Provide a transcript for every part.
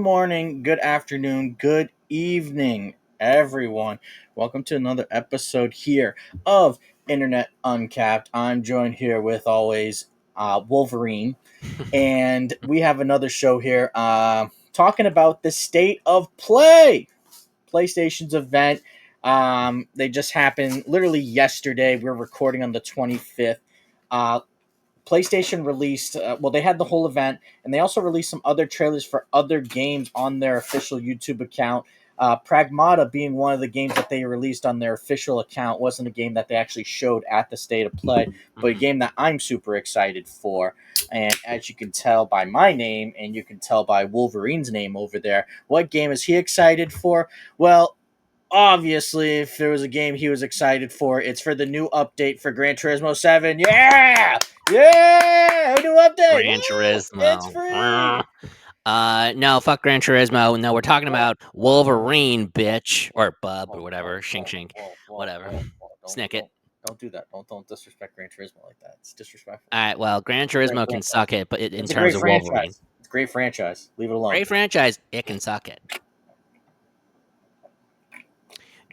morning, good afternoon, good evening, everyone. Welcome to another episode here of Internet Uncapped. I'm joined here with always Wolverine, and we have another show here talking about the state of play. PlayStation's event. They just happened literally yesterday. We're recording on the 25th. Uh, PlayStation released, they had the whole event, and they also released some other trailers for other games on their official YouTube account. Pragmata being one of the games that they released on their official account wasn't a game that they actually showed at the State of Play, but a game that I'm super excited for. And as you can tell by my name, and you can tell by Wolverine's name over there, what game is he excited for? Well, obviously, if there was a game he was excited for, it's for the new update for Gran Turismo 7. Yeah! Yeah! A new update! Gran Woo! It's Turismo. free! No, fuck Gran Turismo. No, we're talking about Wolverine, bitch, or bub, or whatever. Shink, shink, whatever. Snick it. Don't do that. Don't disrespect Gran Turismo like that. It's disrespectful. All right, well, Gran Turismo can suck it, but in It's a terms great of Wolverine, franchise. It's a great franchise. Leave it alone. great franchise, it can suck it.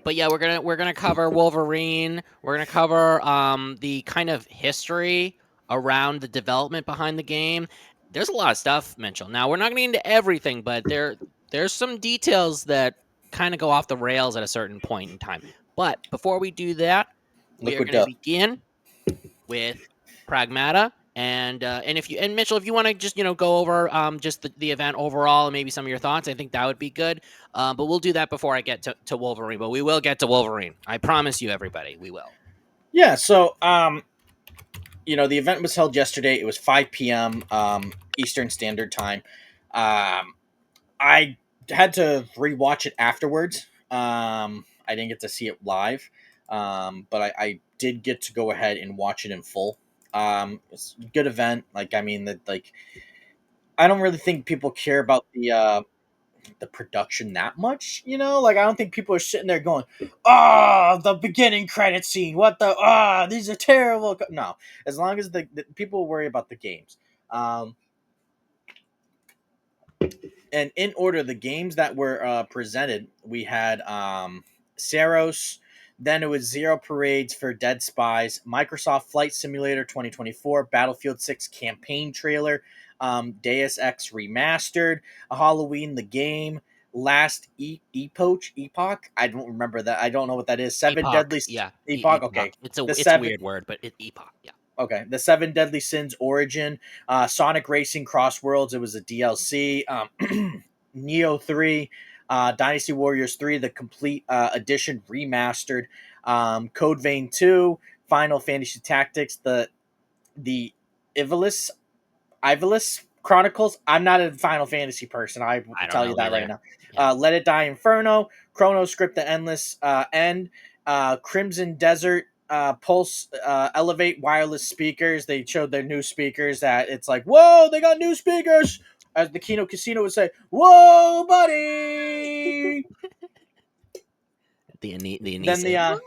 But yeah, we're gonna cover Wolverine. We're gonna cover the kind of history around the development behind the game. There's a lot of stuff, Mitchell. Now we're not gonna get into everything, but there's some details that kind of go off the rails at a certain point in time. But before we do that, we are Liquid going to Death. begin with Pragmata. And if you and Mitchell, if you want to just go over just the event overall and maybe some of your thoughts, I think that would be good. But we'll do that before I get to Wolverine. But we will get to Wolverine. I promise you, everybody, we will. Yeah, so the event was held yesterday. It was 5 p.m. Eastern Standard Time. I had to rewatch it afterwards. I didn't get to see it live, but I did get to go ahead and watch it in full. It's a good event. I don't really think people care about the production that much. I don't think people are sitting there going, "Oh, the beginning credit scene. What the? These are terrible." No, as long as the people worry about the games. And in order, the games that were presented, we had Saros, then it was Zero Parades for Dead Spies, Microsoft Flight Simulator 2024, Battlefield 6 campaign trailer, Deus Ex Remastered, a Halloween the game, Last Epoch. I don't remember that. I don't know what that is. Seven Epoch, Deadly yeah, Epoch. Epoch. Okay, It's the a seven. weird word, but Epoch, yeah. Okay, the Seven Deadly Sins Origin, Sonic Racing Cross Worlds. It was a DLC. Neo 3, Dynasty Warriors 3, the complete edition remastered. Code Vein 2, Final Fantasy Tactics, the Ivalice Chronicles. I'm not a Final Fantasy person. I will I don't tell know you that either. right now. Yeah. Let It Die Inferno, Chrono Script The Endless End, Crimson Desert, Pulse Elevate wireless speakers. They showed their new speakers that it's like, whoa, they got new speakers. As the Kino Casino would say, whoa, buddy. The Then the Anissa.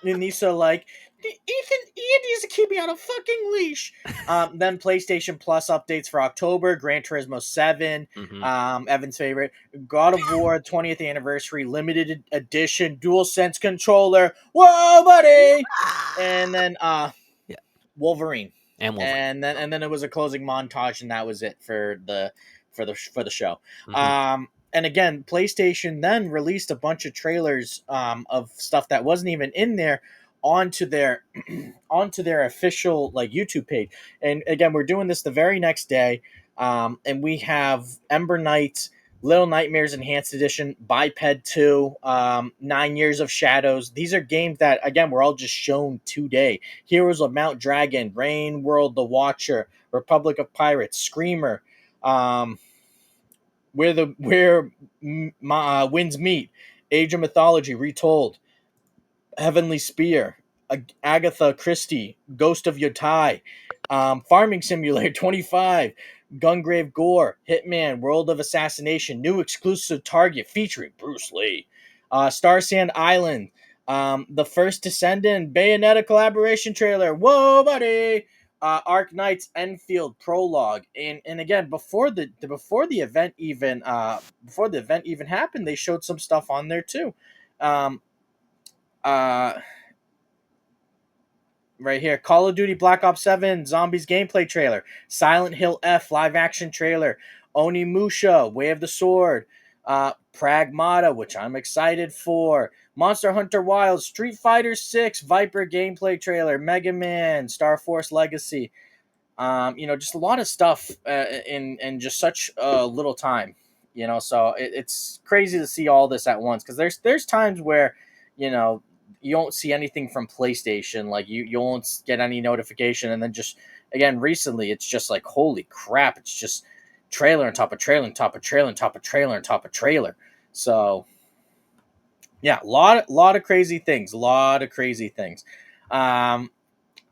Anissa like, Ian needs to keep me on a fucking leash. Then PlayStation Plus updates for October, Gran Turismo 7, Evan's favorite, God of War 20th anniversary, limited edition, DualSense controller. Whoa, buddy! And then Yeah. Wolverine. And Wolverine. And then it was a closing montage, and that was it for the show. And again, PlayStation then released a bunch of trailers of stuff that wasn't even in there onto their onto their official YouTube page. And again, we're doing this the very next day, and we have Ember Knight, Little Nightmares Enhanced Edition, Biped 2, 9 Years of Shadows. These are games that, again, were all just shown today. Heroes of Mount Dragon, Rain World, The Watcher, Republic of Pirates, Screamer, where Winds Meet, Age of Mythology Retold, Heavenly Spear, Agatha Christie, Ghost of Yotai, Farming Simulator 25, Gungrave Gore, Hitman, World of Assassination, new exclusive Target featuring Bruce Lee, Star Sand Island, the First Descendant, Bayonetta collaboration trailer. Whoa, buddy! Arc Knight's Enfield prologue, and again before the event even happened, they showed some stuff on there too. Um, uh, right here, Call of Duty Black Ops 7 Zombies gameplay trailer, Silent Hill F live action trailer, Onimusha Way of the Sword, Pragmata, which I'm excited for, Monster Hunter Wilds, Street Fighter 6 Viper gameplay trailer, Mega Man, Star Force Legacy. Just a lot of stuff in just such a little time. So it's crazy to see all this at once, because there's times where you know you don't see anything from PlayStation, like you won't get any notification, and then just again recently it's just like holy crap, it's just trailer on top of trailer on top of trailer on top of trailer on top of trailer. So yeah, lot of crazy things, a lot of crazy things. Um,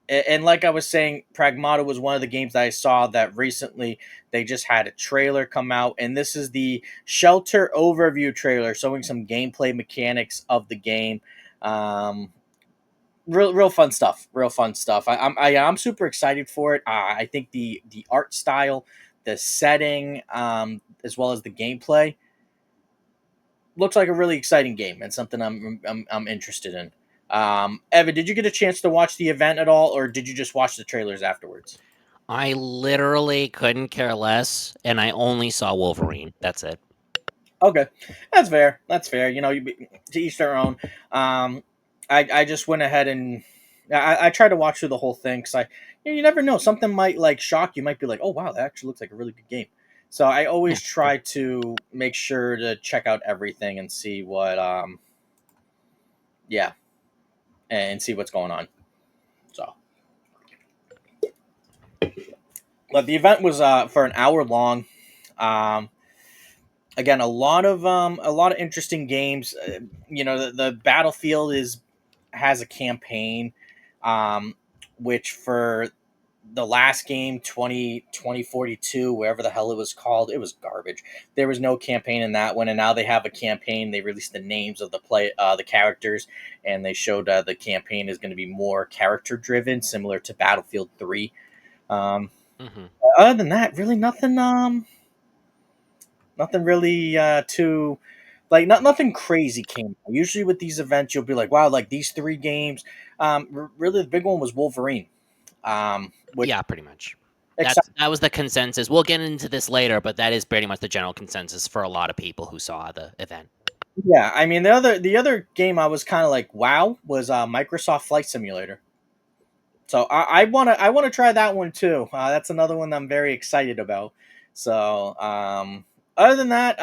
and like I was saying, Pragmata was one of the games that I saw that recently they just had a trailer come out, and this is the Shelter overview trailer showing some gameplay mechanics of the game. Um, real fun stuff. Real fun stuff. I'm super excited for it. I think the art style, the setting, as well as the gameplay looks like a really exciting game and something I'm interested in. Evan, did you get a chance to watch the event at all, or did you just watch the trailers afterwards? I literally couldn't care less, and I only saw Wolverine. That's it. Okay, that's fair. That's fair. To each their own. I just went ahead and I tried to watch through the whole thing, because you never know, something might like shock you. Might be like, oh wow, that actually looks like a really good game. So I Yeah. always try to make sure to check out everything and see what yeah, and see what's going on. So, but the event was for an hour long. Um, Again, a lot of interesting games. The Battlefield has a campaign, um, which for the last game 2042, wherever the hell it was called, it was garbage. There was no campaign in that one, and now they have a campaign. They released the names of the characters, and they showed the campaign is going to be more character driven, similar to Battlefield 3. um, Hmm. Other than that, really nothing. Nothing really too like nothing crazy came out. Usually with these events, you'll be like, wow, like these three games. Really, the big one was Wolverine, which Yeah, pretty much. except That was the consensus. We'll get into this later, but that is pretty much the general consensus for a lot of people who saw the event. yeah, I mean the other game I was kind of like, wow, was Microsoft Flight Simulator. So I wanna try that one too. That's another one that I'm very excited about. So other than that,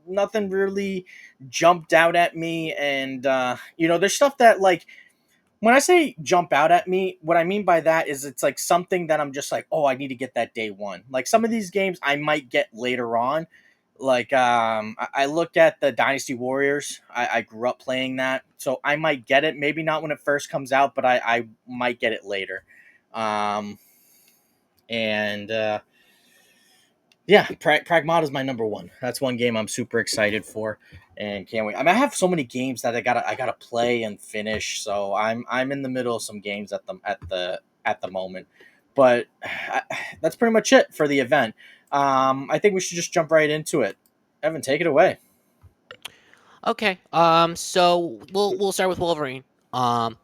nothing really jumped out at me, and there's stuff that like when I say jump out at me, what I mean by that is it's like something that I'm just like, oh, I need to get that day one. Like some of these games I might get later on. Like I looked at the Dynasty Warriors. I grew up playing that, so I might get it. Maybe not when it first comes out, but I might get it later. Um, and Yeah, Pragmata is my number one. That's one game I'm super excited for, and can't wait. I mean, I have so many games that I gotta play and finish. So I'm in the middle of some games at the moment, but that's pretty much it for the event. I think we should just jump right into it. Evan, take it away. Okay. So we'll start with Wolverine. Um.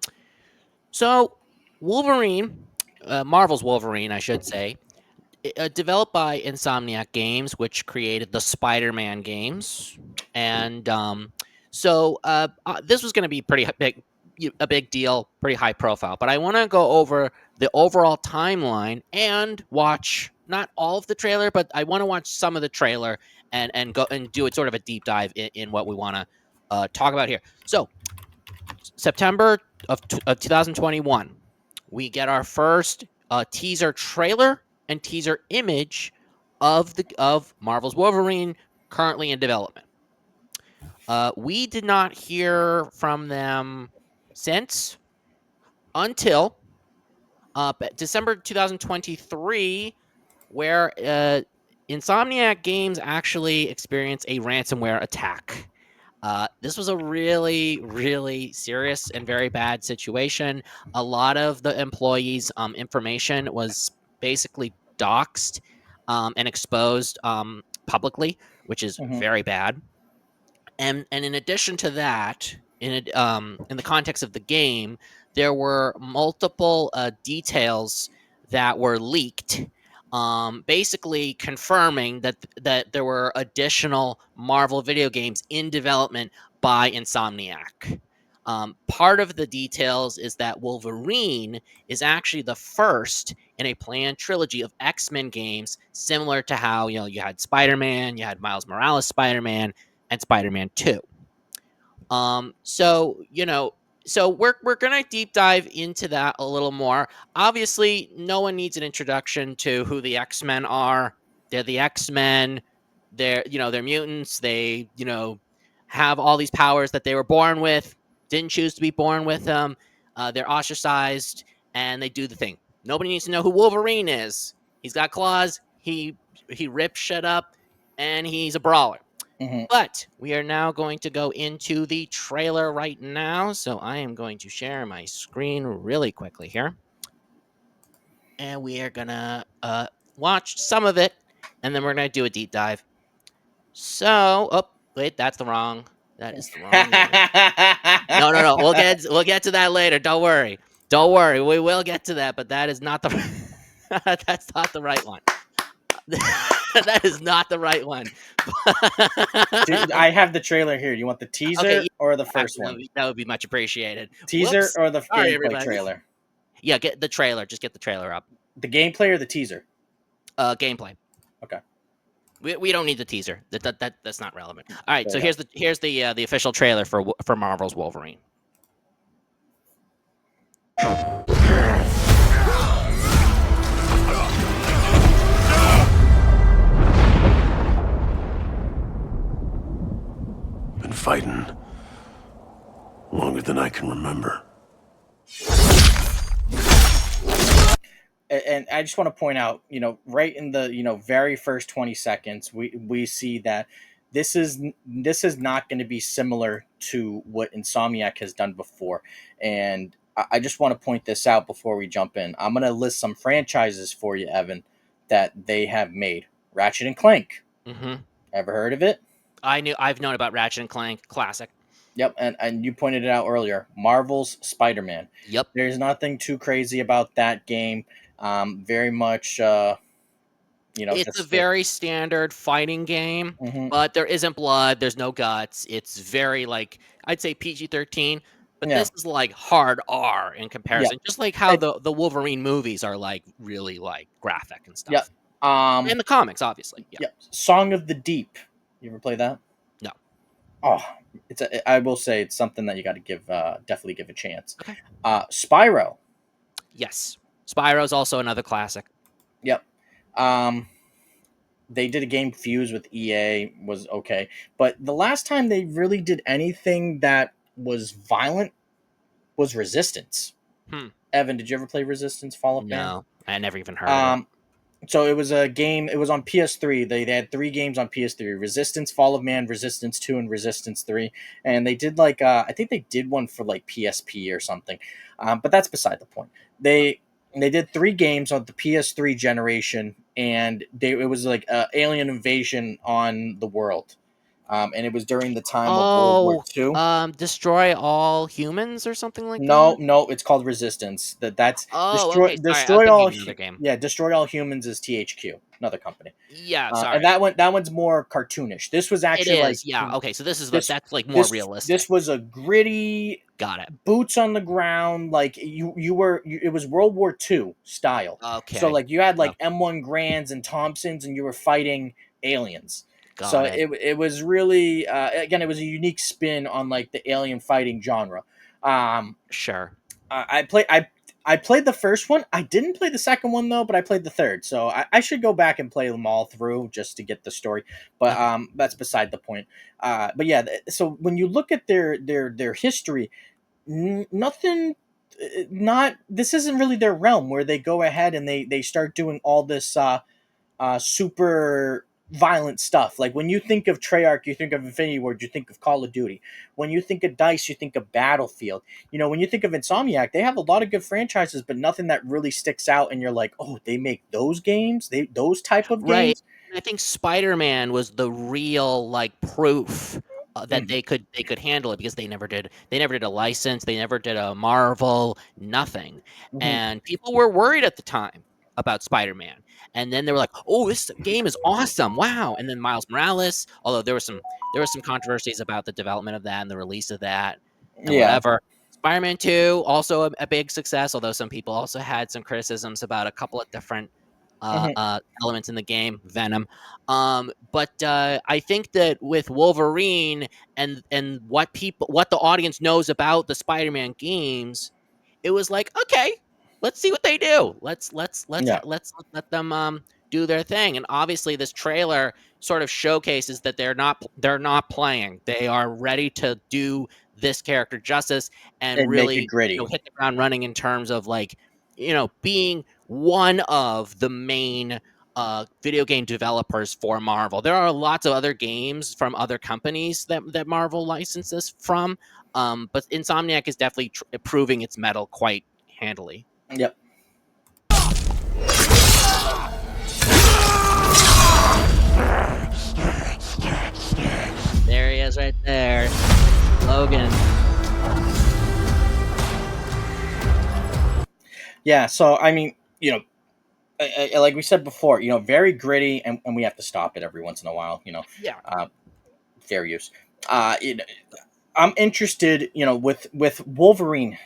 So Wolverine, Marvel's Wolverine, I should say, developed by Insomniac Games, which created the Spider-Man games, and this was going to be a big deal, pretty high profile. But I want to go over the overall timeline and watch not all of the trailer, but I want to watch some of the trailer and go and do it sort of a deep dive in what we want to talk about here. So September of 2021, we get our first teaser trailer and teaser image of Marvel's Wolverine currently in development. We did not hear from them since until December 2023, where Insomniac Games actually experienced a ransomware attack. This was a really, really serious and very bad situation. A lot of the employees' information was basically doxed and exposed publicly, which is Hmm. very bad. And in addition to that, in the context of the game, there were multiple details that were leaked, basically confirming that there were additional Marvel video games in development by Insomniac. Part of the details is that Wolverine is actually the first in a planned trilogy of X-Men games, similar to how you had Spider-Man, you had Miles Morales Spider-Man, and Spider-Man 2. So so we're gonna deep dive into that a little more. Obviously, no one needs an introduction to who the X-Men are. They're the X-Men. They're mutants. They have all these powers that they were born with. Didn't choose to be born with them. They're ostracized, and they do the thing. Nobody needs to know who Wolverine is. He's got claws. He rips shit up, and he's a brawler. Hmm. But we are now going to go into the trailer right now. So I am going to share my screen really quickly here. And we are going to watch some of it. And then we're going to do a deep dive. So, oh, wait, that's the wrong. That is the wrong one. No, no, no. We'll get to that later. Don't worry. Don't worry. We will get to that, but that is not the that's not the right one. That is not the right one. I have the trailer here. Do you want the Okay, teaser yeah, or the first actually, one? that would be much appreciated. Teaser Whoops. or the Sorry, gameplay everybody. trailer? Yeah, get the trailer. Just get the trailer up. The gameplay or the teaser? Gameplay. Okay. We don't need the teaser. That's not relevant. All right, Fair so enough. here's the official trailer for Marvel's Wolverine. Been fighting longer than I can remember. And I just want to point out, right in the very first 20 seconds, we see that this is not going to be similar to what Insomniac has done before, and I just want to point this out before we jump in. I'm going to list some franchises for you, Evan, that they have made. Ratchet and Clank. Mm-hmm. Ever heard of it? I've known about Ratchet and Clank Classic. Yep, and you pointed it out earlier. Marvel's Spider-Man. Yep. There's nothing too crazy about that game. Very much, It's a just the. very standard fighting game, Mhm. but there isn't blood, there's no guts. It's very like I'd say PG-13, but Yeah, this is like hard R in yeah, comparison. Just like how and, the Wolverine movies are like really like graphic and yeah. stuff. Um, And the comics, obviously. Yeah. yeah. Song of the Deep. You ever play that? No. Oh, I will say it's something that you got to definitely give a chance. Okay. Spyro. Yes. Spyro's also another classic. Yep. Um, they did a game Fuse with EA, was okay, but the last time they really did anything that was violent was Resistance. Hmm. Evan, did you ever play Resistance Fall of Man? No, I never even heard of it. Um, so it was a game. It was on PS3. They had three games on PS3: Resistance, Fall of Man, Resistance 2, and Resistance 3. And they did like I think they did one for like PSP or something. But that's beside the point. They did three games on the PS3 generation, and it was like alien invasion on the world. And it was during the time of World War Oh, II. destroy all humans or something like No, that? no, it's called Resistance. That's Oh, destroy okay. Sorry, I was thinking of another game. yeah, destroy all humans is THQ, another company. Yeah, And sorry. that one's more cartoonish. This was It actually like is. Yeah. Okay. So this is this that's like more this realistic. was a gritty Got it. boots on the ground, like it was World War II style. So Okay. like you had Yeah, like M1 Grands and Thompsons, and you were fighting aliens. So got it. it was really again, it was a unique spin on like the alien fighting genre. Um, Sure. I played the first one. I didn't play the second one though, but I played the third. So I should go back and play them all through just to get the story. But Okay. that's beside the point. But yeah, so when you look at their history, nothing. Not this isn't really their realm where they go ahead and they start doing all this super. violent stuff. Like when you think of Treyarch, you think of Infinity Ward, you think of Call of Duty. When you think of Dice, you think of Battlefield. When you think of Insomniac, they have a lot of good franchises, but nothing that really sticks out. And you're like, oh, they make those games, those type of Right. games. And I think Spider-Man was the real like proof that Hmm. they could handle it because they never did a license, they never did a Marvel, nothing. Hmm. And people were worried at the time about Spider-Man. And then they were like, "Oh, this game is awesome. Wow." And then Miles Morales, although there was some controversies about the development of that and the release of that and Yeah. whatever. Spider-Man 2 also a big success, although some people also had some criticisms about a couple of different Hmm. elements in the game, Venom. But I think that with Wolverine and what the audience knows about the Spider-Man games, it was like, okay, let's see what they do. Yeah. Let's let them do their thing. And obviously, this trailer sort of showcases that they're not playing. They are ready to do this character justice and And make it really gritty. hit the ground running in terms of like being one of the main video game developers for Marvel. There are lots of other games from other companies that Marvel licenses from, but Insomniac is definitely proving its mettle quite handily. Yep. There he is, right there, Logan. Yeah. So I mean, like we said before, very gritty, and we have to stop it every once in a while. Yeah, Uh, fair use. It, I'm interested, with Wolverine.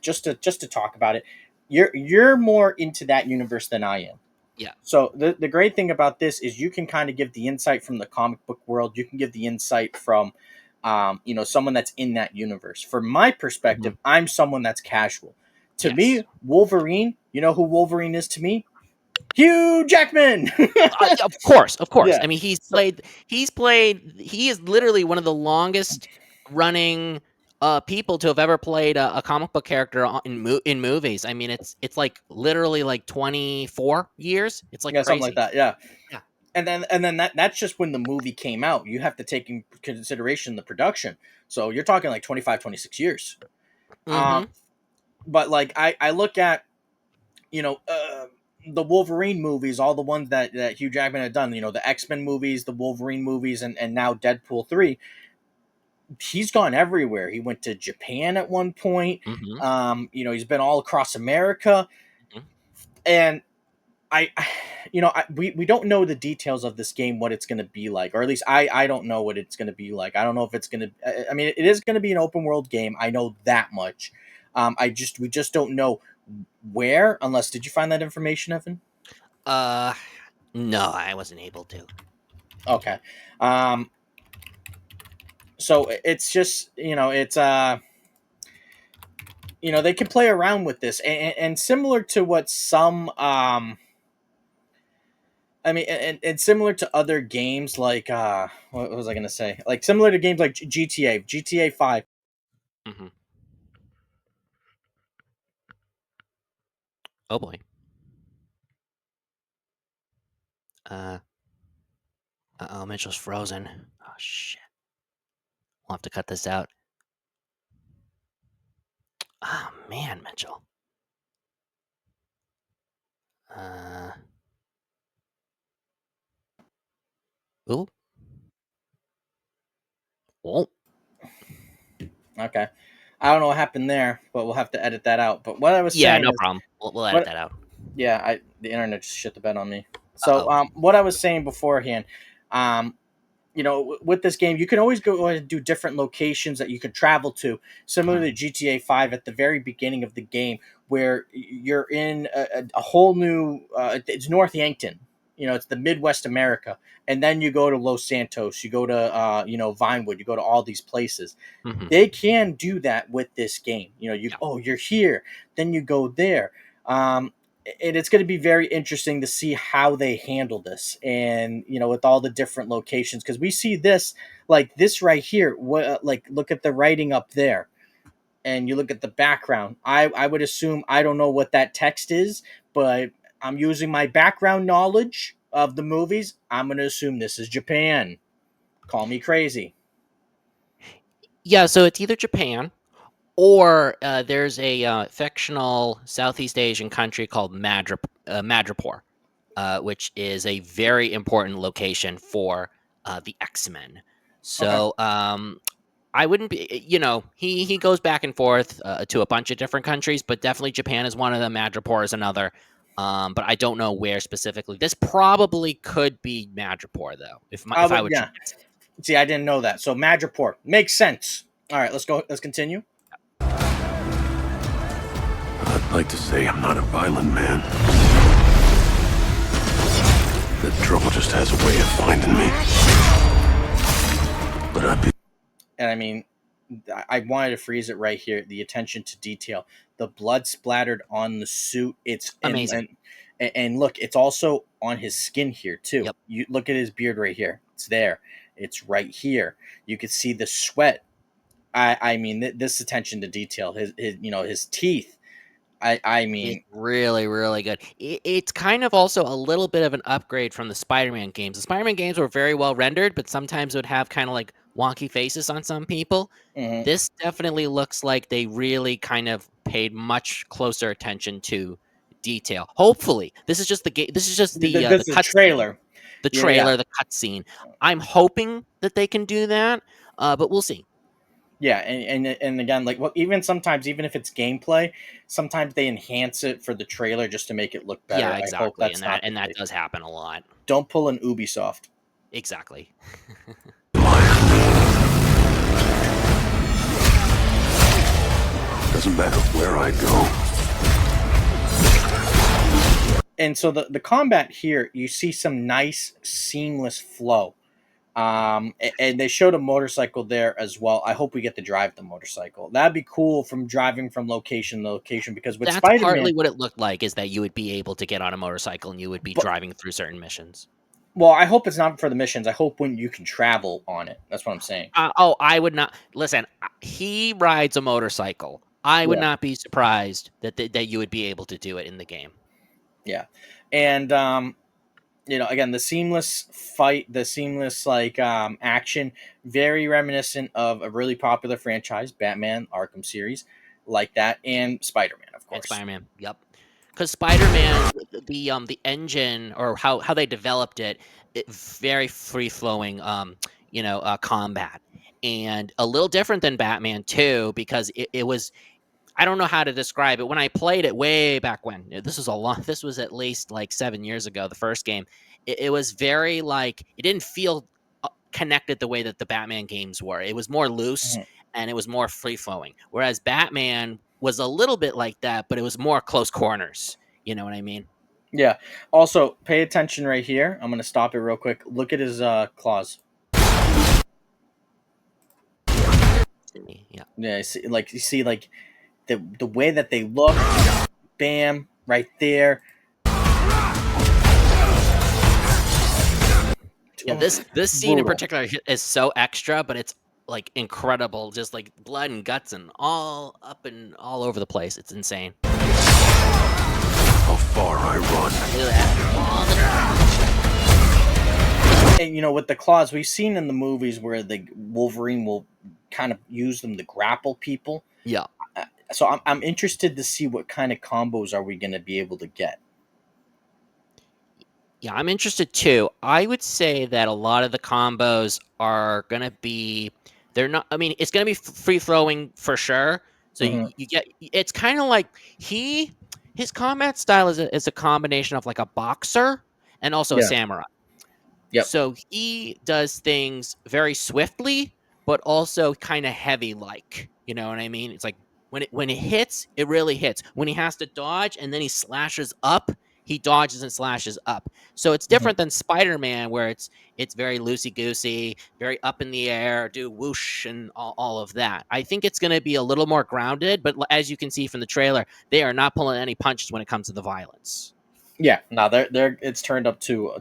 Just to talk about it. You're more into that universe than I am. yeah. So the great thing about this is you can kind of give the insight from the comic book world. You can give the insight from, someone that's in that universe. From my Mhm. perspective, I'm someone that's casual. To Yes. me, Wolverine. You know who Wolverine is to me? Hugh Jackman. Yeah, of course, of course. Yeah. I mean, So he is literally one of the longest running people to have ever played a comic book character in movies. I mean, it's like literally like 24 years. It's like yeah, something like crazy. that. Yeah. Yeah. And then that's just when the movie came out. You have to take in consideration the production. So you're talking like 25, 26 years. Um, Mhm. but like I look at you know uh, the Wolverine movies, all the ones that Hugh Jackman had done. The X-Men movies, the Wolverine movies, and now Deadpool 3. He's gone everywhere. He went to Japan at one point. Mhm. He's been all across America, Mhm. and we don't know the details of this game, what it's going to be like, or at least I don't know what it's going to be like. I don't know if it's going to. I mean, it is going to be an open world game. I know that much. We just don't know where. Unless, did you find that information, Evan? Uh no, I wasn't able to. Okay. Um. So it's just it's they can play around with this, and similar to what some I mean, and similar to other games like what was I gonna say? Like similar to games like GTA 5. Mhm. Oh boy. Uh Uh-oh, Mitchell's frozen. Oh shit. We'll have to cut this out. Oh man, Mitchell. Uh ooh. Oh. Okay, I don't know what happened there, but we'll have to edit that out. But what I was Yeah, saying no is, problem. We'll edit what that out. yeah, the internet just shit the bed on me. So Uh-oh. what I was saying beforehand, um, with this game, you can always go and do different locations that you can travel to, similar Mhm. to GTA 5 at the very beginning of the game, where you're in a whole new. It's North Yankton. It's the Midwest America, and then you go to Los Santos, you go to Vinewood, you go to all these places. Mhm. They can do that with this game. Yeah. You're here, then you go there. Um, and it's going to be very interesting to see how they handle this, and with all the different locations, because we see this, like this right here, what, like, look at the writing up there, and you look at the background. I would assume, I don't know what that text is, but I'm using my background knowledge. of the movies, I'm going to assume this is Japan. Call me crazy. Yeah, so it's either Japan or there's a fictional Southeast Asian country called Madripoor, which is a very important location for the X-Men. Okay. So I wouldn't be, he goes back and forth to a bunch of different countries, but definitely Japan is one of them. Madripoor is another. But I don't know where specifically. This probably could be Madripoor, though, if I But would. yeah. See, I didn't know that. So Madripoor makes sense. All right, let's go. Let's continue. I'd like to say I'm not a violent man. The trouble just has a way of finding me. But I'd be... And I mean, I wanted to freeze it right here. The attention to detail, the blood splattered on the suit. It's Amazing. And look, it's also on his skin here too. Yep. You look at his beard right here. It's there. It's right here. You could see the sweat. I mean, this attention to detail. His teeth. I It's mean, really, really good. It's kind of also a little bit of an upgrade from the Spider-Man games. The Spider-Man games were very well rendered, but sometimes would have kind of like wonky faces on some people. mhm. This definitely looks like they really kind of paid much closer attention to detail. Hopefully, this is just the game. This is just the This is a cutscene, trailer. the Yeah. trailer, the cutscene. I'm hoping that they can do that, but we'll see. Yeah, and again, like what even sometimes, even if it's gameplay, sometimes they enhance it for the trailer just to make it look better. Yeah, I hope exactly, that's and not that the and that case. does happen a lot. Don't pull an Ubisoft. Exactly. Doesn't matter where I go. And so the combat here, you see some nice seamless flow. And they showed a motorcycle there as well. I hope we get to drive the motorcycle. That'd be cool from driving from location to location because with That's Spider partly Man, what it looked like, is that you would be able to get on a motorcycle and you would be but driving through certain missions. well, I hope it's not for the missions. I hope when you can travel on it. That's what I'm saying. Oh, I would not listen. He rides a motorcycle. I would Yeah, not be surprised that you would be able to do it in the game. yeah, and again, the seamless fight, the seamless action, very reminiscent of a really popular franchise, Batman Arkham series, like that, and Spider Man, of And course. Spider-Man, yep. Because Spider-Man, the engine or how they developed it very free flowing, combat, and a little different than Batman too, because it was. I don't know how to describe it. When I played it way back when, this was a long. This was at least like 7 years ago. The first game, it was very like it didn't feel connected the way that the Batman games were. It was more loose Mhm. and it was more free flowing. Whereas Batman was a little bit like that, but it was more close corners. You know what I mean? Yeah. Also, pay attention right here. I'm gonna stop it real quick. Look at his claws. Yeah. Yeah, you see like the way that they look. Bam, right there. Yeah, this scene in Brutal. particular is so extra, but it's like incredible. Just like blood and guts and all up and all over the place. It's insane. How far I run. Look at that. All the And with the claws, we've seen in the movies where the Wolverine will kind of use them to grapple people. Yeah. So I'm interested to see what kind of combos are we going to be able to get. Yeah, I'm interested too. I would say that a lot of the combos are gonna be they're not I mean, it's gonna be free throwing for sure. So Hmm. you get it's kind of like his combat style is a combination of like a boxer and also a Yeah. samurai. Yep. So he does things very swiftly, but also kind of heavy like. You know what I mean? It's like when it hits, it really hits. When he has to dodge and then he slashes up, he dodges and slashes up. So it's Hmm. different than Spider-Man where it's very loosey goosey, very up in the air, do whoosh and all of that. I think it's going to be a little more grounded, but as you can see from the trailer, they are not pulling any punches when it comes to the violence. Yeah. Now they're it's turned up to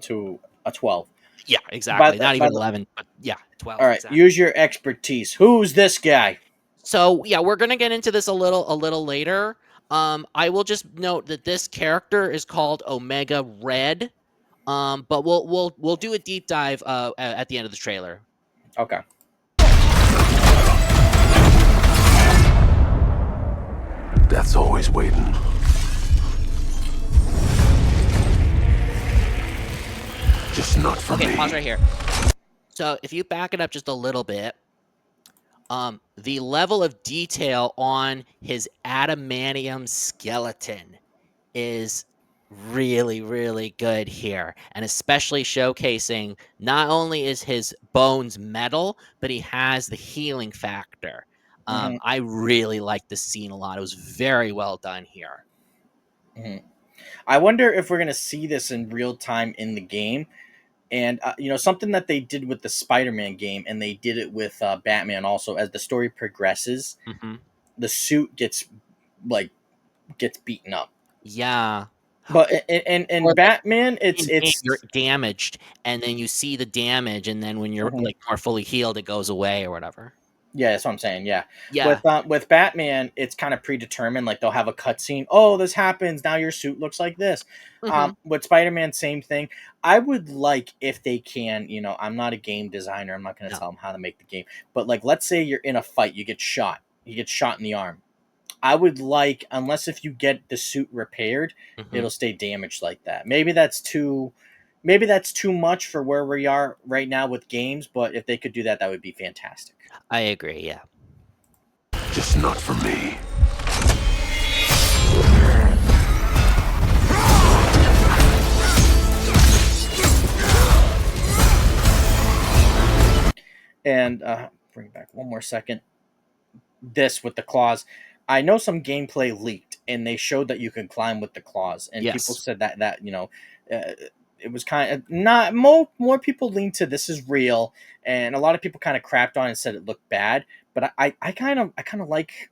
a 12. Yeah, By exactly. the, Not by even the 11, but yeah, All 12 right, exactly. use your expertise. Who's this guy? So yeah, we're gonna get into this a little later. I will just note that this character is called Omega Red. But we'll do a deep dive at the end of the trailer. Okay. Death's always waiting. Just not for Okay, me. pause right here. So if you back it up just a little bit, the level of detail on his adamantium skeleton is really, really good here, and especially showcasing not only is his bones metal, but he has the healing factor. Hmm. I really like this scene a lot. It was very well done here. Hmm. I wonder if we're gonna see this in real time in the game. And something that they did with the Spider-Man game, and they did it with Batman also. As the story progresses, Hmm. the suit like gets beaten up. Yeah. But Or, in or like Batman, in game, you're it's damaged, and then you see the damage, and then when you're Mhm. like more fully healed, it goes away or whatever. Yeah, that's what I'm saying. Yeah, Yeah. with Batman, it's kind of predetermined. Like they'll have a cutscene. Oh, this happens now. Your suit looks like this. Hmm. With Spider-Man, same thing. I would like if they can. I'm not a game designer. I'm not going to No. tell them how to make the game. But like, let's say you're in a fight, you get shot. You get shot in the arm. I would like, unless if you get the suit repaired, Hmm. it'll stay damaged like that. Maybe that's too much for where we are right now with games. But if they could do that, that would be fantastic. I agree. Yeah. Just not for me. And bring it back one more second. This with the claws. I know some gameplay leaked, and they showed that you could climb with the claws, and people Yes. said uh, it was kind of not more people leaned to this is real, and a lot of people kind of crapped on it and said it looked bad. But I kind of like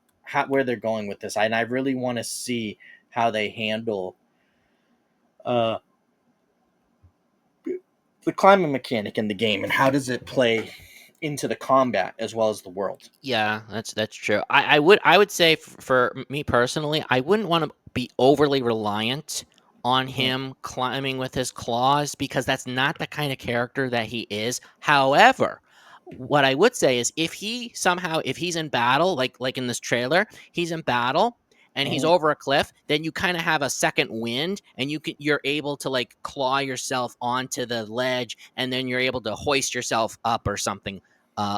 where they're going with this, and I really want to see how they handle uh, the climbing mechanic in the game, and how does it play into the combat as well as the world. Yeah, that's true. I would say for me personally, I wouldn't want to be overly reliant on Mhm, him climbing with his claws because that's not the kind of character that he is. However, what I would say is if he's in battle, like in this trailer, he's in battle and he's mhm, over a cliff, then you kind of have a second wind and you're able to like claw yourself onto the ledge and then you're able to hoist yourself up or something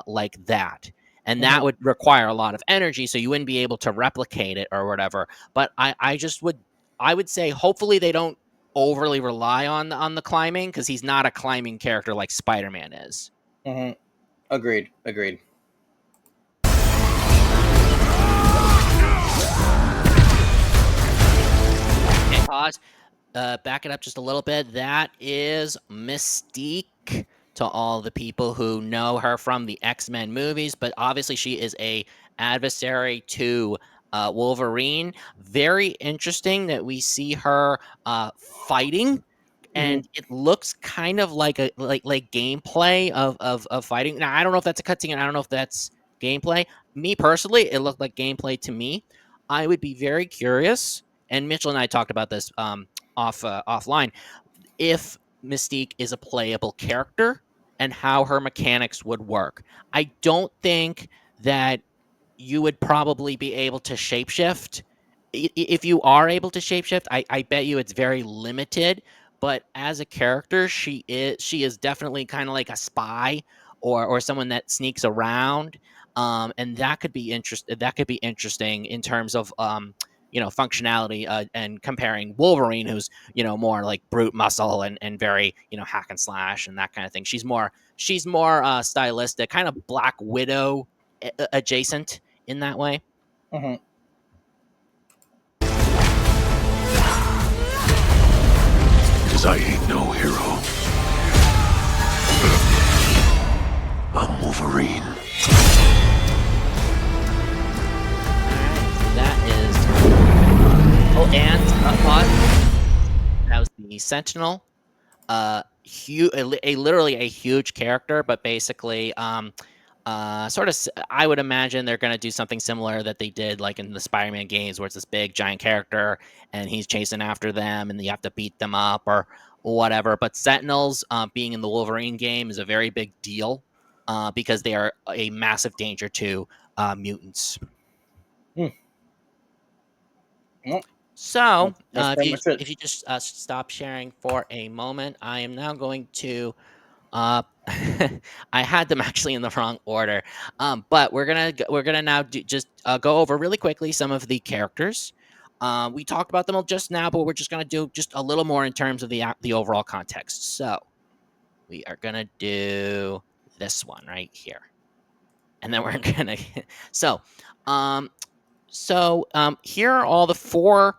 like that. And that mhm, would require a lot of energy, so you wouldn't be able to replicate it or whatever. But I would say hopefully they don't overly rely on the climbing because he's not a climbing character like Spider-Man is. mhm. Agreed. Agreed. Okay, pause. Back it up just a little bit. That is Mystique to all the people who know her from the X-Men movies, but obviously she is a adversary to Wolverine. Very interesting that we see her fighting, Mhm, and it looks kind of like a like gameplay of fighting. Now I don't know if that's a cutscene. I don't know if that's gameplay. Me personally, it looked like gameplay to me. I would be very curious, and Mitchell and I talked about this offline, if Mystique is a playable character and how her mechanics would work. I don't think that you would probably be able to shapeshift. If you are able to shapeshift, I bet you it's very limited. But as a character, she is definitely kind of like a spy or someone that sneaks around. And that could be That could be interesting in terms of functionality and comparing Wolverine, who's more like brute muscle and very hack and slash and that kind of thing. She's more stylistic, kind of Black Widow adjacent in that way. mhm. Because I ain't no hero. I'm Wolverine. That is. Oh, and that was the Sentinel. Literally a huge character, but basically, I would imagine they're gonna do something similar that they did like in the Spider-Man games, where it's this big giant character and he's chasing after them, and you have to beat them up whatever. But Sentinels being in the Wolverine game is a very big deal because they are a massive danger to mutants. Hmm. Well, So that's pretty much it. if you just stop sharing for a moment, I am now going to. Uh, I had them actually in the wrong order, but we're gonna now just go over really quickly some of the characters. We talked about them just now, but we're just gonna do just a little more in terms of the overall context. So we are gonna do this one right here, and then we're gonna. so, um, here are all the four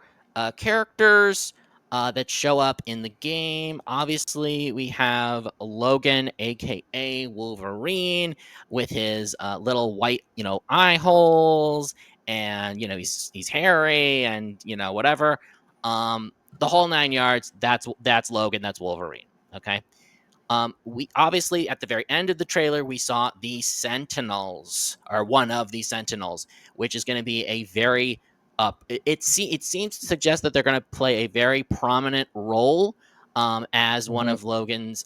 characters that show up in the game. Obviously, we have Logan, aka Wolverine, with his little white, eye holes, and he's hairy, and whatever. The whole 9 yards. That's Logan. That's Wolverine. Okay. We obviously at the very end of the trailer we saw the Sentinels, or one of the Sentinels, which is going to be a very it seems to suggest that they're going to play a very prominent role as one Hmm. of Logan's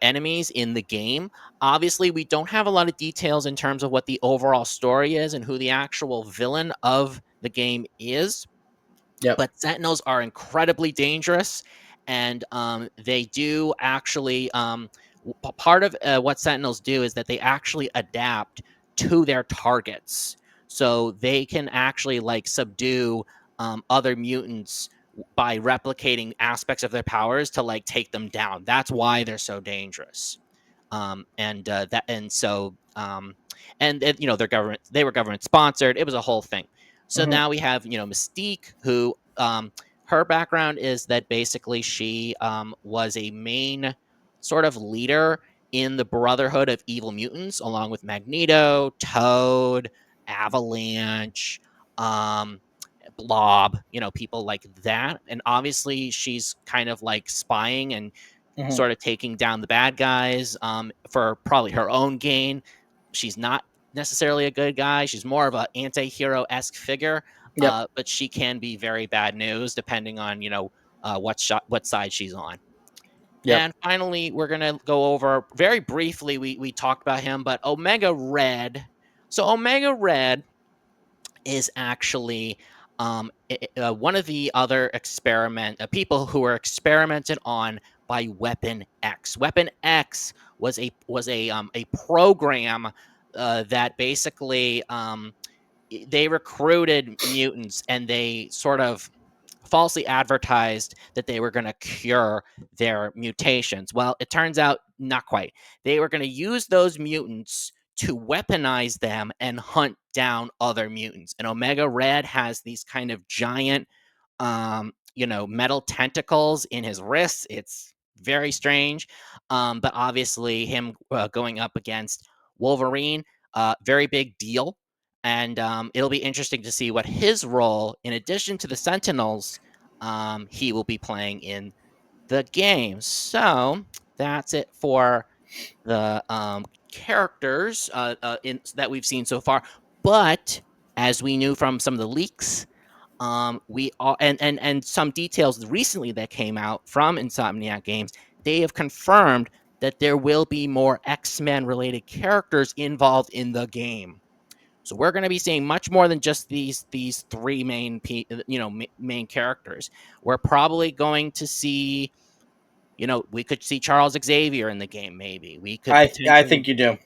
enemies in the game. Obviously, we don't have a lot of details in terms of what the overall story is and who the actual villain of the game is, Yep. but Sentinels are incredibly dangerous, and they do actually. Part of what Sentinels do is that they actually adapt to their targets, so they can actually like subdue other mutants by replicating aspects of their powers to like take them down. That's why they're so dangerous. And that and so and they were government sponsored. It was a whole thing. So Hmm. now we have Mystique, who her background is that basically she was a main sort of leader in the Brotherhood of Evil Mutants, along with Magneto, Toad, Avalanche, um, Blob, people like that. And obviously, she's kind of like spying and Hmm. sort of taking down the bad guys for probably her own gain. She's not necessarily a good guy. She's more of an anti-hero esque figure, Yep. but she can be very bad news depending on what side she's on. Yep. And finally, we're gonna go over very briefly. We talked about him, but Omega Red. So Omega Red is actually one of the other people who were experimented on by Weapon X. Weapon X was a program that basically they recruited mutants, and they sort of falsely advertised that they were going to cure their mutations. Well, it turns out not quite. They were going to use those mutants to weaponize them and hunt down other mutants. And Omega Red has these kind of giant metal tentacles in his wrists. It's very strange. But obviously him going up against Wolverine, very big deal. And it'll be interesting to see what his role, in addition to the Sentinels, he will be playing in the game. So that's it for the characters that we've seen so far. But as we knew from some of the leaks, we all and some details recently that came out from Insomniac Games, they have confirmed that there will be more X-Men related characters involved in the game. So we're going to be seeing much more than just these three main characters. We're probably going to see, we could see Charles Xavier in the game. Maybe we could I potentially think you do. see.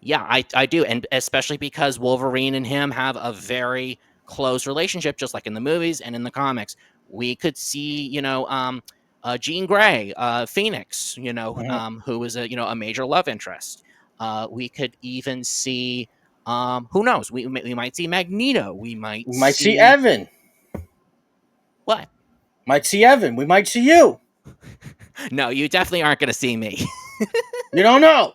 Yeah, I do, and especially because Wolverine and him have a very close relationship, just like in the movies and in the comics. We could see, Jean Grey, Phoenix, Hmm. who is a major love interest. We could even see, who knows? We might see Magneto. We might We might see see Evan. what? Might see Evan. We might see you. No, you definitely aren't going to see me. You don't know.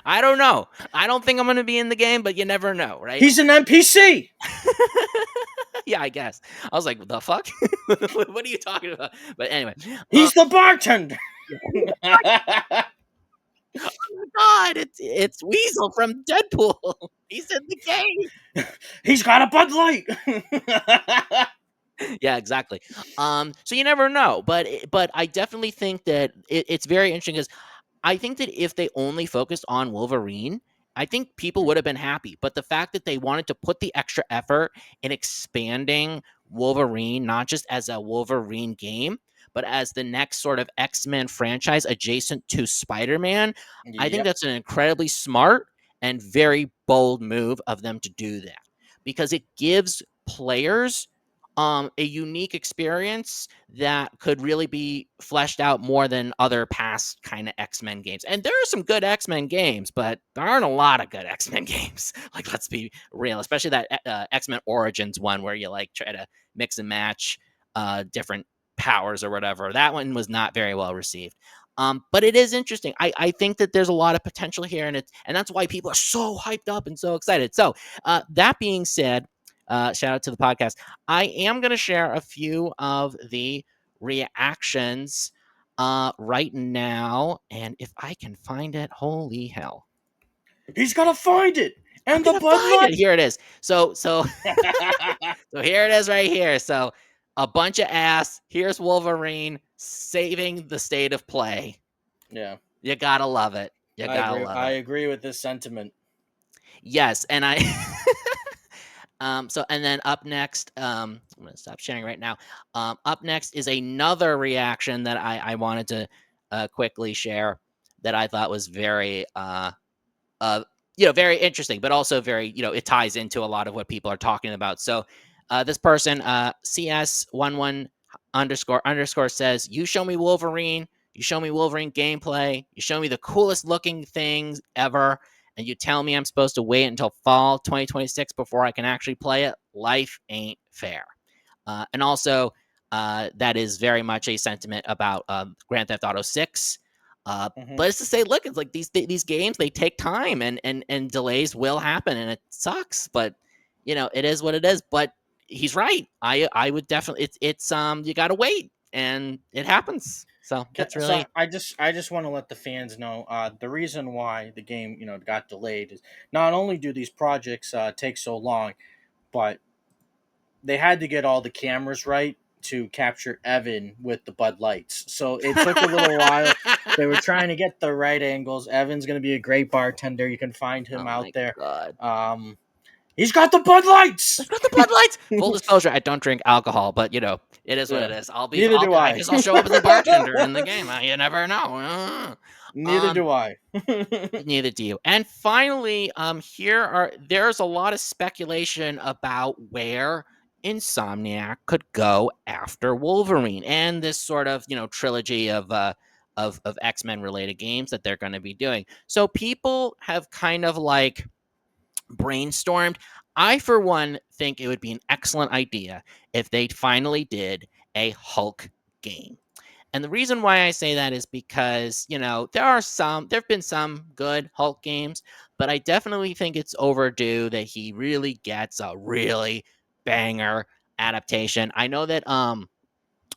I don't know. I don't think I'm going to be in the game, but you never know, right? He's an NPC. Yeah, I guess. I was like, the fuck? What are you talking about? But anyway, He's the bartender. God, it's Weasel from Deadpool. He's in the game. He's got a Bud Light. Yeah, exactly. So you never know, but I definitely think that it's very interesting because I think that if they only focused on Wolverine, I think people would have been happy. But the fact that they wanted to put the extra effort in expanding Wolverine, not just as a Wolverine game, but as the next sort of X-Men franchise adjacent to Spider-Man, I think Yep. that's an incredibly smart and very bold move of them to do that because it gives players a unique experience that could really be fleshed out more than other past kind of X-Men games. And there are some good X-Men games, but there aren't a lot of good X-Men games. Like, let's be real, especially that X-Men Origins one where you like try to mix and match different powers or whatever. That one was not very well received. But it is interesting. I think that there's a lot of potential here, and that's why people are so hyped up and so excited. So that being said, shout out to the podcast. I am going to share a few of the reactions right now. And if I can find it, holy hell. He's gonna find it, I'm and the going to Bud find it. Light. Here it is. So here it is right here. So a bunch of ass. Here's Wolverine saving the state of play. Yeah, You got to love it. You I got to agree. love I it. agree with this sentiment. Yes. And I. So and then up next, I'm gonna stop sharing right now. Up next is another reaction that I wanted to quickly share that I thought was very uh, very interesting, but also very, it ties into a lot of what people are talking about. So, this person, CS11 underscore says, "You show me Wolverine, you show me Wolverine gameplay, you show me the coolest looking things ever, and you tell me I'm supposed to wait until fall 2026 before I can actually play it. Life ain't fair." And also, that is very much a sentiment about Grand Theft Auto 6. Hmm. But it's to say, look, it's like these games, they take time, and delays will happen, and it sucks. But it is what it is. But he's right. I would definitely. It's you got to wait, and it happens. So that's So really I just want to let the fans know the reason why the game got delayed is not only do these projects take so long, but they had to get all the cameras right to capture Evan with the Bud Lights. So it took a little while. They were trying to get the right angles. Evan's going to be a great bartender. You can find him oh out my there. god. He's got the Bud Let's Lights. put the Bud Lights. Full disclosure, I don't drink alcohol, but it is what it Yeah. is. I'll be. Neither do I I. guess I'll show up as a bartender in the game. You never know. Neither Um, do I. Neither do you. And finally, there's a lot of speculation about where Insomniac could go after Wolverine and this sort of trilogy of X-Men related games that they're going to be doing. So people have kind of like brainstormed. I, for one, think it would be an excellent idea if they finally did a Hulk game. And the reason why I say that is because, there have been some good Hulk games, but I definitely think it's overdue that he really gets a really banger adaptation. I know that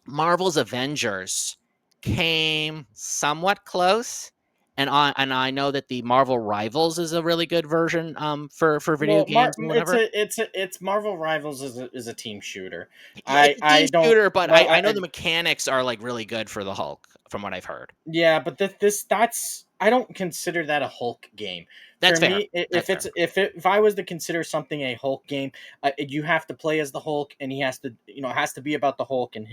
Marvel's Avengers came somewhat close. And I know that the Marvel Rivals is a really good version for video Well, games and whatever. it's Marvel Rivals is a team shooter. Yeah, it's a team I don't shooter, but well I know the mechanics are like really good for the Hulk, from what I've heard. Yeah, but that's I don't consider that a Hulk game. For That's fair. me, That's fair. if I was to consider something a Hulk game, you have to play as the Hulk, and he has to it has to be about the Hulk and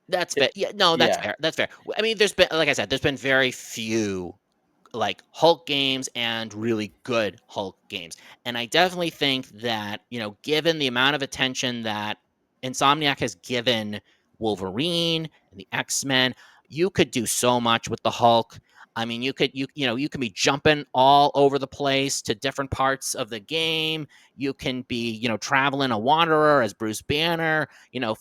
That's fair. Yeah, no, that's yeah. fair. That's fair. I mean, there's been, like I said, there's been very few like Hulk games and really good Hulk games. And I definitely think that, given the amount of attention that Insomniac has given Wolverine and the X-Men, you could do so much with the Hulk. I mean, you can be jumping all over the place to different parts of the game. You can be, traveling a wanderer as Bruce Banner,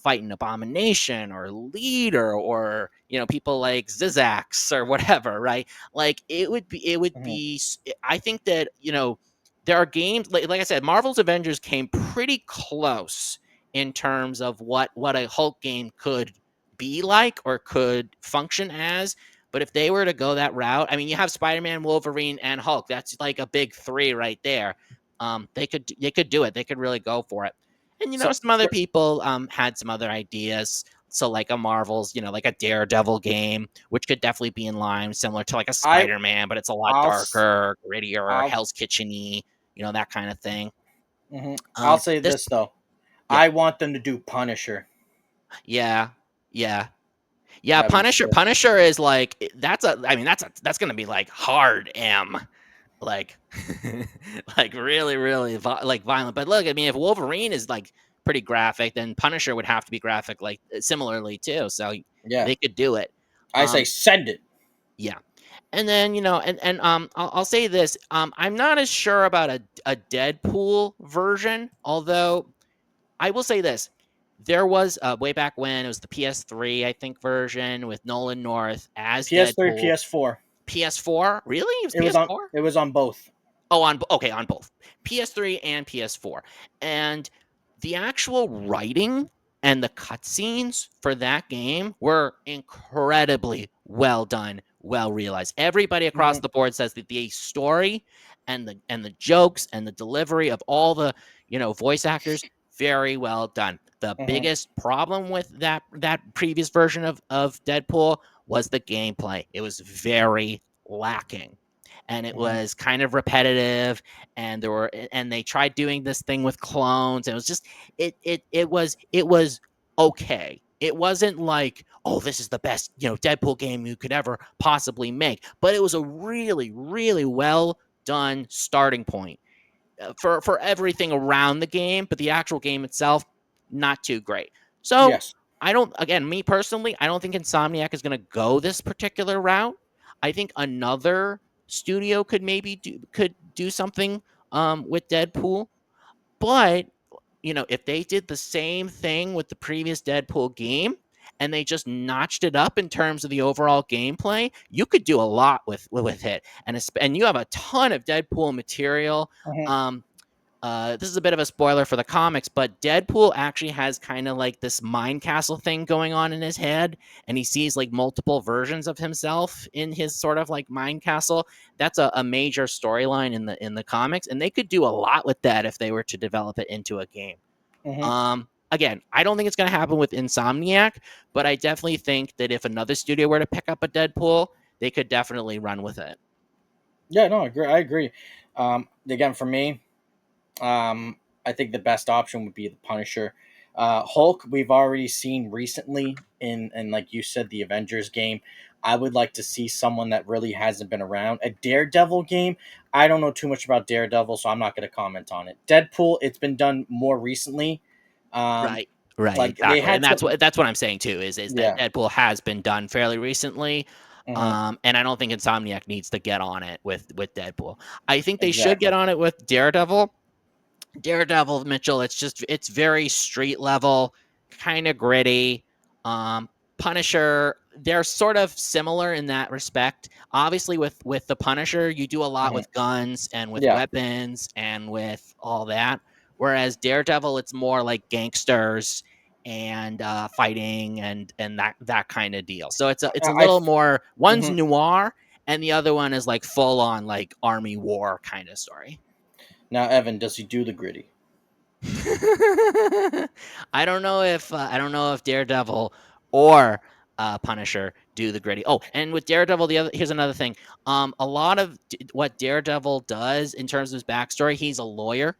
fighting Abomination or Leader or, people like Zizax or whatever, right? Like Mhm. I think that there are games like I said, Marvel's Avengers came pretty close in terms of what a Hulk game could be like or could function as. But if they were to go that route, I mean, you have Spider-Man, Wolverine, and Hulk. That's like a big three right there. They could do it. They could really go for it. And So some other people had some other ideas. So like a Marvel's, like a Daredevil game, which could definitely be in line, similar to like a I Spider-Man, but it's a lot I'll s- darker, grittier, I'll Hell's Kitchen-y, that kind of thing. I'll say This, this though. yeah, I want them to do Punisher. yeah, yeah, yeah. That'd be Punisher, sick. Punisher is like I mean, that's gonna be like hard M, like, like really, really like violent. But look, I mean, if Wolverine is like pretty graphic, then Punisher would have to be graphic like similarly too. So Yeah. they could do it. I say Um, send it. yeah. And then I'll say this. I'm not as sure about a Deadpool version, although I will say this. There was way back when it was the PS3, I think, version with Nolan North as PS3, Deadpool. PS4. PS4, really? It was It was on. PS4. It was on both. Oh, on both PS3 and PS4, and the actual writing and the cutscenes for that game were incredibly well done, well realized. Everybody across Mhm. the board says that the story and the jokes and the delivery of all the voice actors very well done. The Mhm. biggest problem with that previous version of Deadpool was the gameplay. It was very lacking and it Mhm. was kind of repetitive and they tried doing this thing with clones and it was just it was okay. It wasn't like, oh, this is the best Deadpool game you could ever possibly make, but it was a really, really well done starting point for everything around the game, but the actual game itself not too great. So Yes. I don't, again, me personally, I don't think Insomniac is going to go this particular route. I think another studio could do something with Deadpool, but if they did the same thing with the previous Deadpool game and they just notched it up in terms of the overall gameplay, you could do a lot with it. And you have a ton of Deadpool material. Mhm. Um, this is a bit of a spoiler for the comics, but Deadpool actually has kind of like this mind castle thing going on in his head, and he sees like multiple versions of himself in his sort of like mind castle. That's a major storyline in the comics, and they could do a lot with that if they were to develop it into a game. Mhm. Again, I don't think it's going to happen with Insomniac, but I definitely think that if another studio were to pick up a Deadpool, they could definitely run with it. Yeah. No. I agree. I agree. Again, for me, I think the best option would be the Punisher. Hulk, we've already seen recently in like you said, the Avengers game. I would like to see someone that really hasn't been around. A Daredevil game. I don't know too much about Daredevil, so I'm not going to comment on it. Deadpool, it's been done more recently. Um, Right. Right, like they exactly. And had that's some. what I'm saying too is that Yeah. Deadpool has been done fairly recently. Hmm. And I don't think Insomniac needs to get on it with Deadpool. I think they should get Exactly. on it with Daredevil. Daredevil, Mitchell, it's very street level, kind of gritty. Um, Punisher, they're sort of similar in that respect. Obviously, with the Punisher, you do a lot Hmm. with guns and with Yeah. weapons and with all that. Whereas Daredevil, it's more like gangsters and fighting and that kind of deal. So it's a I. little more. One's Mhm. noir, and the other one is like full on like army war kind of story. Now, Evan, does he do the gritty? I don't know if Daredevil or Punisher do the gritty. Oh, and with Daredevil, here's another thing. A lot of what Daredevil does in terms of his backstory, he's a lawyer.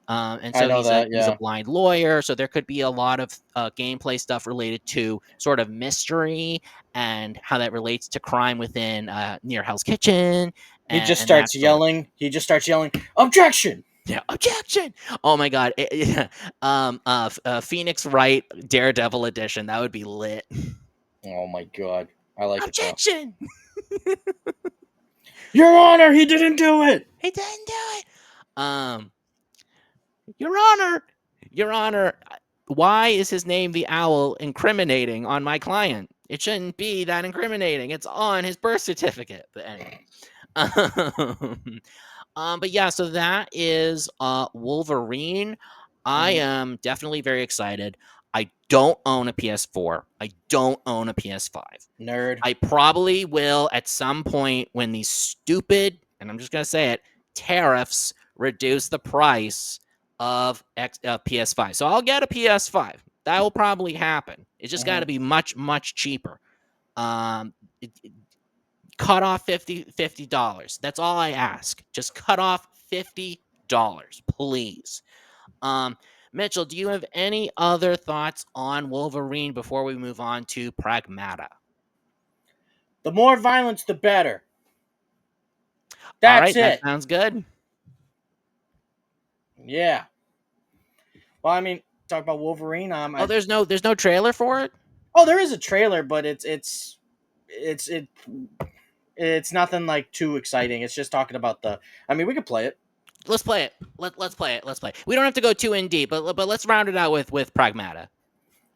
And I so know he's a that. he's a Yeah. blind lawyer, so there could be a lot of gameplay stuff related to sort of mystery and how that relates to crime within near Hell's Kitchen and that sort. He just starts yelling, "Objection!" Yeah, objection! Oh my god, Phoenix Wright Daredevil edition. That would be lit. Oh my god, I like it though. Objection! Your Honor, he didn't do it. He didn't do it. Um, Your Honor, Your Honor, why is his name the Owl incriminating on my client? It shouldn't be that incriminating. It's on his birth certificate. But anyway. But yeah, so that is Wolverine. I Hmm. am definitely very excited. I don't own a PS4. I don't own a PS5. Nerd. I probably will at some point when these stupid, and I'm just gonna say it, tariffs reduce the price of PS5. So I'll get a PS5. That will probably happen. It's just got to be much, much cheaper. Cut off $50. That's all I ask. Just cut off $50, please. Mitchell, do you have any other thoughts on Wolverine before we move on to Pragmata? The more violence, the better. All That's right, that it. sounds good. Yeah. Well, I mean, talk about Wolverine. There's no trailer for it. Oh, there is a trailer, but it's nothing like too exciting. It's just talking about the. I mean, we could play it. Let's play it. Let's play it. Let's play. We don't have to go too in deep, but let's round it out with Pragmata.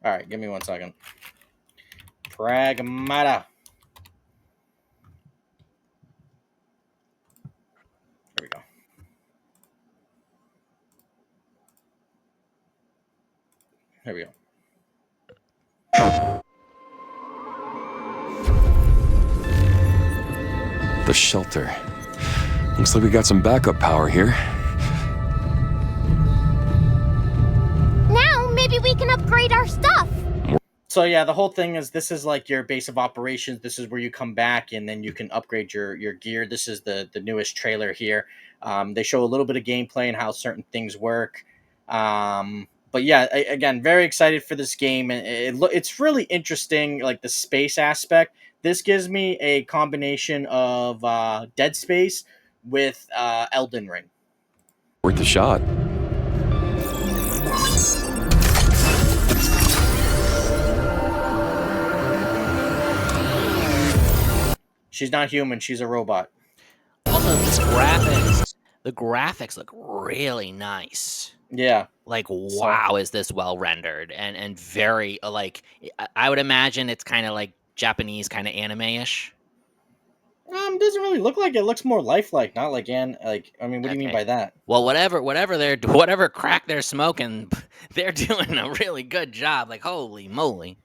All right, give me 1 second. Pragmata. There we go. There we go. The shelter. Looks like we got some backup power here. Now maybe we can upgrade our stuff. So yeah, the whole thing is this is like your base of operations. This is where you come back and then you can upgrade your gear. This is the newest trailer here. They show a little bit of gameplay and how certain things work. But yeah, again, very excited for this game, and it's really interesting, like the space aspect. This gives me a combination of Dead Space with Elden Ring. Worth a shot. She's not human. She's a robot. Also, the graphics look really nice. Yeah. Like, wow, is this well rendered and very like I would imagine it's kind of like Japanese kind of anime-ish. Doesn't really look like it. Looks more lifelike, not like I mean, what do you mean by that? Well, whatever crack they're smoking, they're doing a really good job. Like, holy moly.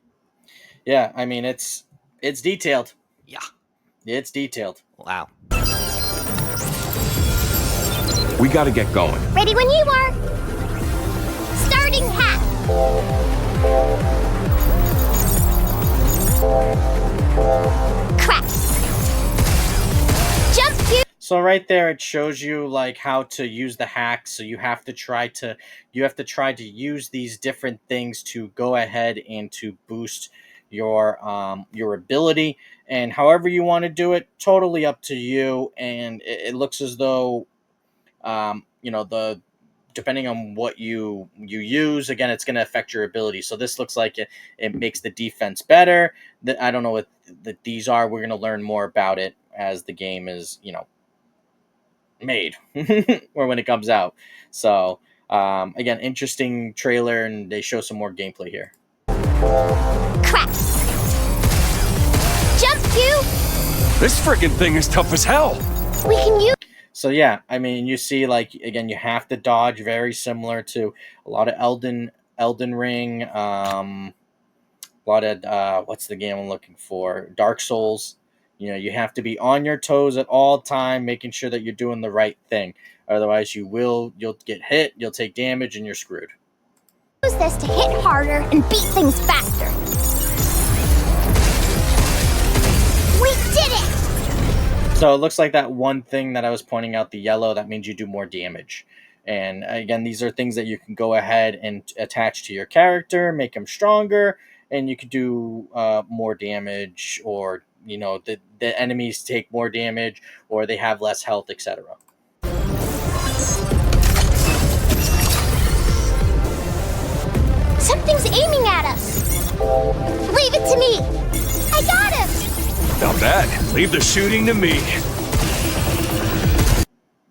Yeah, I mean, it's detailed. Yeah. It's detailed. Wow. We gotta get going. Ready when you are. Starting hack. Crack. Jump to. So right there, it shows you like how to use the hacks. So you have to try to use these different things to go ahead and to boost your ability, and however you want to do it, totally up to you. And it looks as though the depending on what you use, again, it's going to affect your ability. So this looks like it makes the defense better. I don't know what these are. We're going to learn more about it as the game is made or when it comes out. So again, interesting trailer, and they show some more gameplay here. Crack. Jump to. This freaking thing is tough as hell. We can use. So yeah, I mean, you see, like, again, you have to dodge, very similar to a lot of Elden Ring, a lot of what's the game I'm looking for? Dark Souls. You have to be on your toes at all time, making sure that you're doing the right thing. Otherwise, you'll get hit, you'll take damage, and you're screwed. Use this to hit harder and beat things faster. We did it! So it looks like that one thing that I was pointing out, the yellow, that means you do more damage. And again, these are things that you can go ahead and attach to your character, make them stronger, and you could do more damage, or the enemies take more damage, or they have less health, etc. Something's aiming at us. Leave it to me. I got him. Not bad. Leave the shooting to me.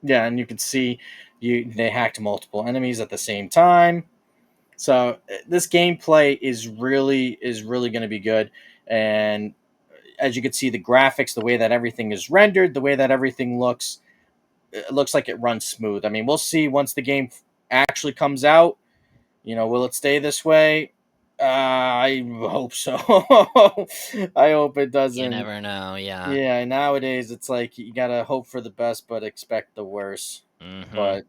Yeah, and you can see they hacked multiple enemies at the same time. So this gameplay is really going to be good. And as you can see, the graphics, the way that everything is rendered, the way that everything looks, it looks like it runs smooth. I mean, we'll see once the game actually comes out. Will it stay this way? I hope so. I hope it doesn't. You never know, yeah. Yeah, nowadays it's like you gotta hope for the best but expect the worst. Mm-hmm. But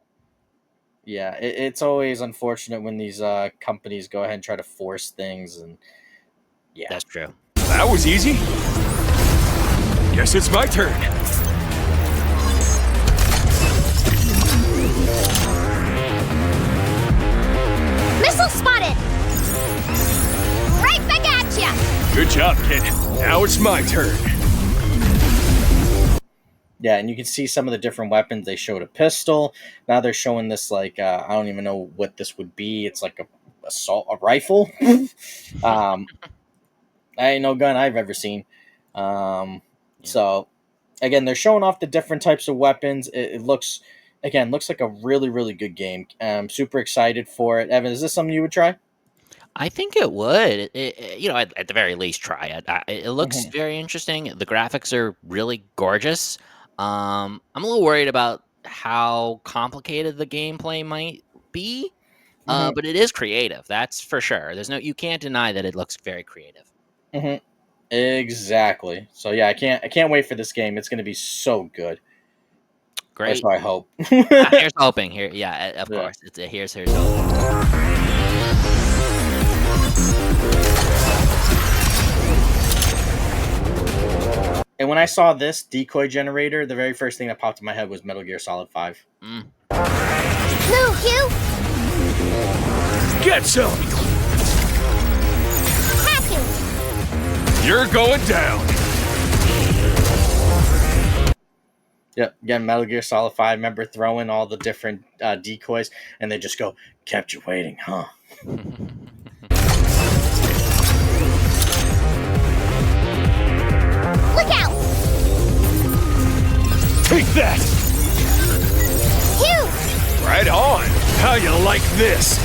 Yeah, it's always unfortunate when these companies go ahead and try to force things, and yeah. That's true. That was easy. Guess it's my turn. Missile spotted! Right back at ya! Good job, kid. Now it's my turn. Yeah, and you can see some of the different weapons. They showed a pistol. Now they're showing this like I don't even know what this would be. It's like a rifle. um, I ain't no gun I've ever seen. Um, Yeah. so again, they're showing off the different types of weapons. It looks like a really good game. I'm super excited for it. Evan, is this something you would try? I think it would. At the very least, try it. It looks Hmm. very interesting. The graphics are really gorgeous. I'm a little worried about how complicated the gameplay might be, Hmm. but it is creative. That's for sure. You can't deny that it looks very creative. Hmm. Exactly. So yeah, I can't wait for this game. It's going to be so good. Or Great. so I hope. Here's hoping. Here, yeah, of Yeah. course. Here's hoping. And when I saw this decoy generator, the very first thing that popped in my head was Metal Gear Solid 5. Mm. Move, you! Get some! Hacking! You're going down! Yep, again, Metal Gear Solid 5. Remember throwing all the different decoys, and they just go, kept you waiting, huh? Look out! Take that! Huge! Right on! How you like this?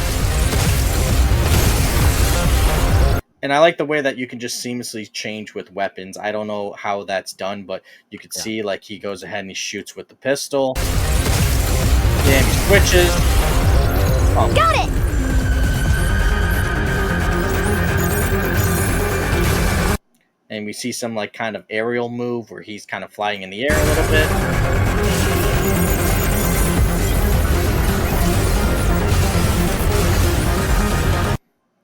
And I like the way that you can just seamlessly change with weapons. I don't know how that's done, but you could Yeah. see like he goes ahead and he shoots with the pistol. Then he switches. Oh, Got it! and we see some like kind of aerial move where he's kind of flying in the air a little bit.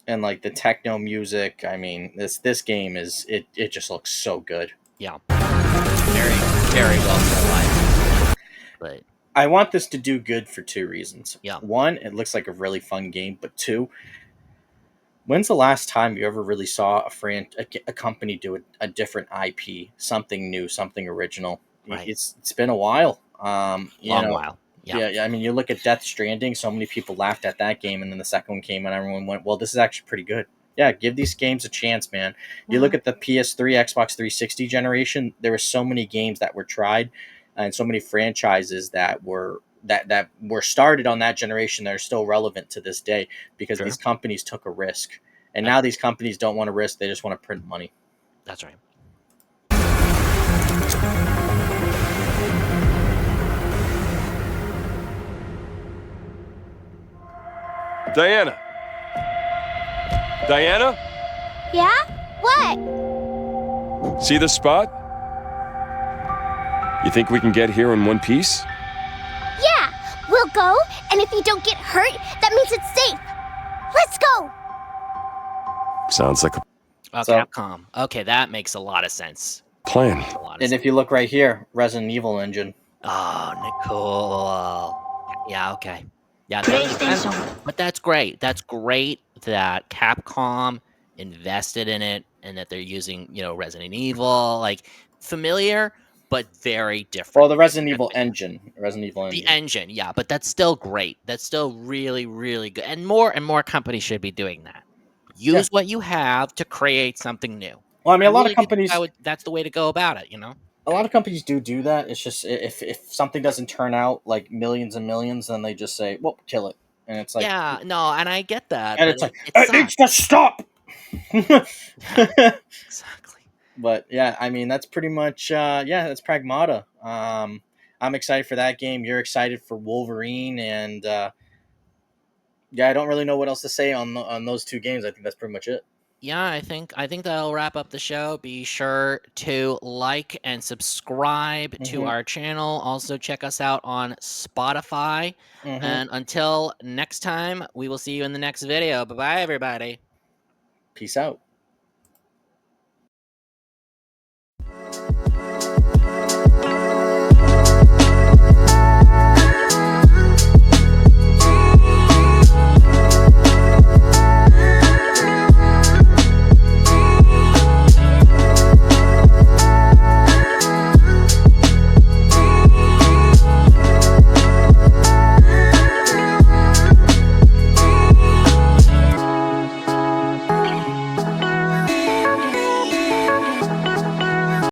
And like the techno music, I mean, this game it just looks so good. Yeah. Very, very well done. But I want this to do good for two reasons. yeah. One, it looks like a really fun game, but two, when's the last time you ever really saw a company do a different IP, something new, something original? Right. It's been a while. Long while. Yeah. Yeah. I mean, you look at Death Stranding. So many people laughed at that game, and then the second one came, and everyone went, "Well, this is actually pretty good." Yeah, give these games a chance, man. You look at the PS3, Xbox 360 generation. There were so many games that were tried, and so many franchises that were started on that generation that are still relevant to this day because Sure. these companies took a risk, and That's now right. these companies don't want to risk; they just want to print money. That's right. Diana! Diana? Yeah? What? See this spot? You think we can get here in one piece? Yeah! We'll go, and if you don't get hurt, that means it's safe. Let's go! Sounds like a Oh, So- Capcom. Okay, that makes a lot of sense. plan. A lot of And sense. if you look right here, Resident Evil engine. Oh, Nicole. Yeah, okay. Yeah, but that's great. That's great that Capcom invested in it and that they're using, Resident Evil, like familiar, but very different. Well, the Resident Evil The engine. engine, yeah, but that's still great. That's still really, really good. And more companies should be doing that. Use what you have to create something new. Well, I mean, I really do think that's the way to go about it, a lot of companies do that. It's just if something doesn't turn out like millions and millions, then they just say, "Well, kill it," and it's like, Yeah, no, and I get that, and but it's like, it it needs sucks. to stop. Exactly. But yeah, I mean, that's pretty much that's Pragmata. I'm excited for that game. You're excited for Wolverine, and yeah, I don't really know what else to say on those two games. I think that's pretty much it. Yeah, I think that'll wrap up the show. Be sure to like and subscribe to Mm-hmm. our channel. Also check us out on Spotify. Mm-hmm. And until next time, we will see you in the next video. Bye-bye, everybody. Peace out.